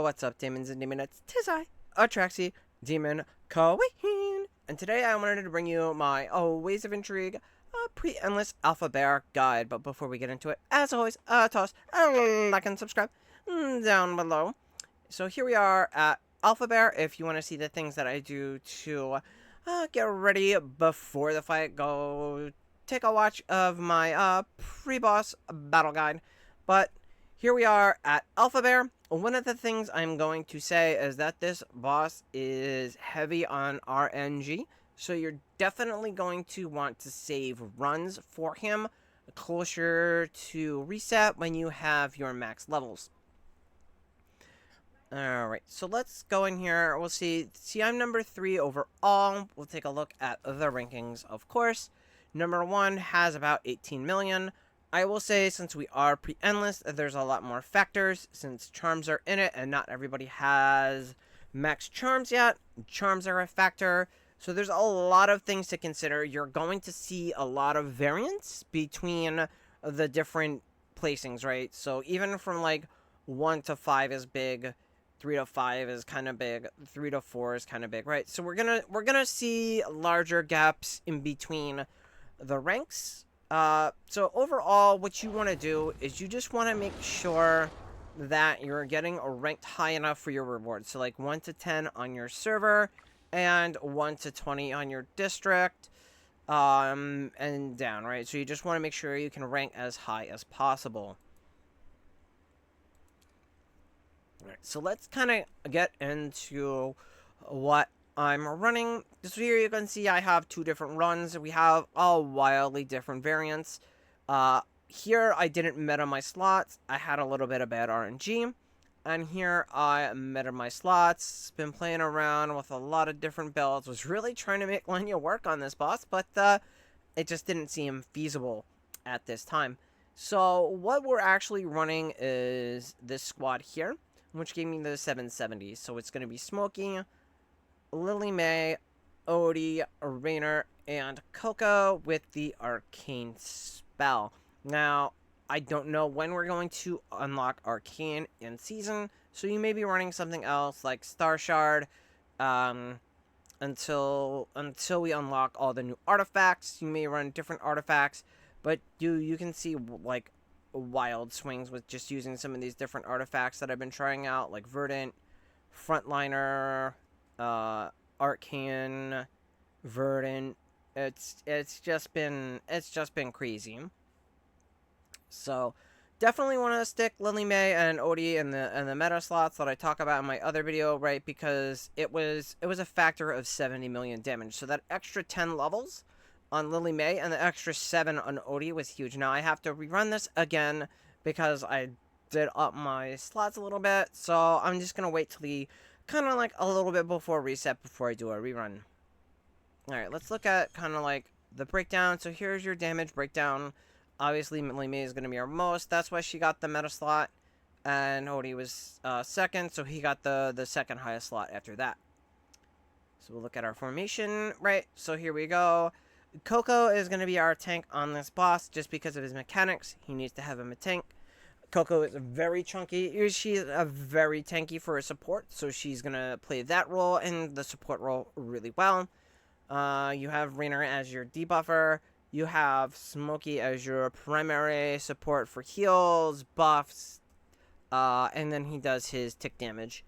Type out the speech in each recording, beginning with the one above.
what's up, demons and demonettes? 'Tis I, Atraxi, Demon Queen, and today I wanted to bring you my Ways of Intrigue Preendless Alpha Bear guide. But before we get into it, as always, toss a like and subscribe down below. So here we are at Alpha Bear. If you want to see the things that I do to get ready before the fight, go take a watch of my pre-boss battle guide. But here we are at Alpha Bear. One of the things I'm going to say is that this boss is heavy on RNG, so you're definitely going to want to save runs for him closer to reset when you have your max levels. Alright, so let's go in here. We'll see I'm number 3 overall. We'll take a look at the rankings, of course. Number 1 has about 18 million. I will say, since we are pre-endless, there's a lot more factors, since charms are in it, and not everybody has max charms yet. Charms are a factor, so there's a lot of things to consider. You're going to see a lot of variance between the different placings, right? So even from, like, 1 to 5 is big, 3 to 5 is kind of big, 3 to 4 is kind of big, right? So we're gonna see larger gaps in between the ranks. So overall, what you want to do is you just want to make sure that you're getting ranked high enough for your rewards. So like 1 to 10 on your server and 1 to 20 on your district, and down, right? So you just want to make sure you can rank as high as possible. All right, so let's kind of get into what I'm running. So here you can see I have 2 different runs. We have all wildly different variants. Here I didn't meta my slots. I had a little bit of bad RNG. And here I meta my slots. Been playing around with a lot of different builds. Was really trying to make Lenya work on this boss, but it just didn't seem feasible at this time. So what we're actually running is this squad here, which gave me the 770. So it's going to be Smokey, Lily May, Odie, Rainer, and Coco with the Arcane spell. Now, I don't know when we're going to unlock Arcane in season, so you may be running something else like Star Shard until we unlock all the new artifacts. You may run different artifacts, but you can see like wild swings with just using some of these different artifacts that I've been trying out, like Verdant, Frontliner, Arcane, Verdant. It's just been crazy. So definitely want to stick Lily May and Odie in the meta slots that I talk about in my other video, right? Because it was a factor of 70 million damage. So that extra 10 levels on Lily May and the extra 7 on Odie was huge. Now I have to rerun this again because I did up my slots a little bit. So I'm just gonna wait till the kind of like a little bit before reset before I do a rerun. Alright, let's look at kind of like the breakdown. So here's your damage breakdown. Obviously, Lily May is going to be our most. That's why she got the meta slot. And Odie was second, so he got the second highest slot after that. So we'll look at our formation. Right, so here we go. Coco is going to be our tank on this boss just because of his mechanics. He needs to have him a tank. Coco is very chunky. She's very tanky for a support, so she's going to play that role and the support role really well. You have Rainer as your debuffer. You have Smokey as your primary support for heals, buffs, and then he does his tick damage.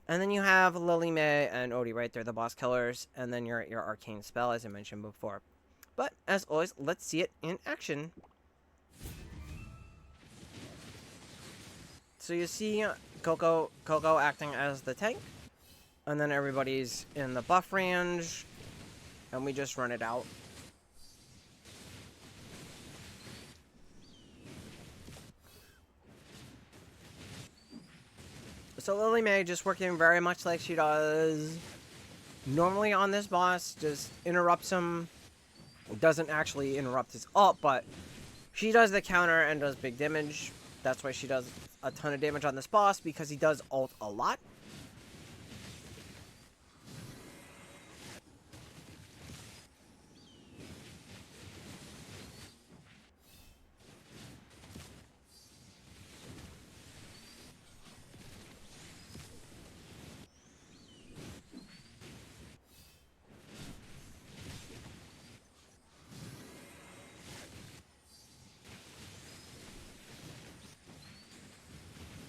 And then you have Lily May and Odie right there, the boss killers, and then your arcane spell, as I mentioned before. But, as always, let's see it in action. So you see Coco acting as the tank, and then everybody's in the buff range, and we just run it out. So Lily May just working very much like she does normally on this boss, just interrupts him. Doesn't actually interrupt his ult, but she does the counter and does big damage. That's why she does a ton of damage on this boss, because he does ult a lot.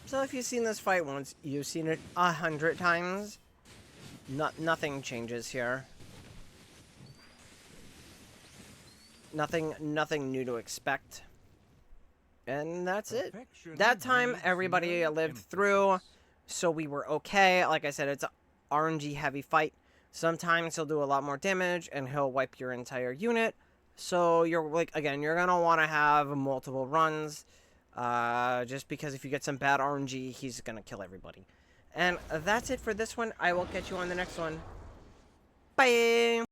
So if you've seen this fight once, you've seen it 100 times. Nothing changes here. Nothing new to expect. And that's it. That time, everybody lived through, so we were okay. Like I said, it's an RNG heavy fight. Sometimes he'll do a lot more damage, and he'll wipe your entire unit. So you're like, again, you're gonna want to have multiple runs, just because if you get some bad RNG, he's gonna kill everybody. And that's it for this one. I will catch you on the next one. Bye!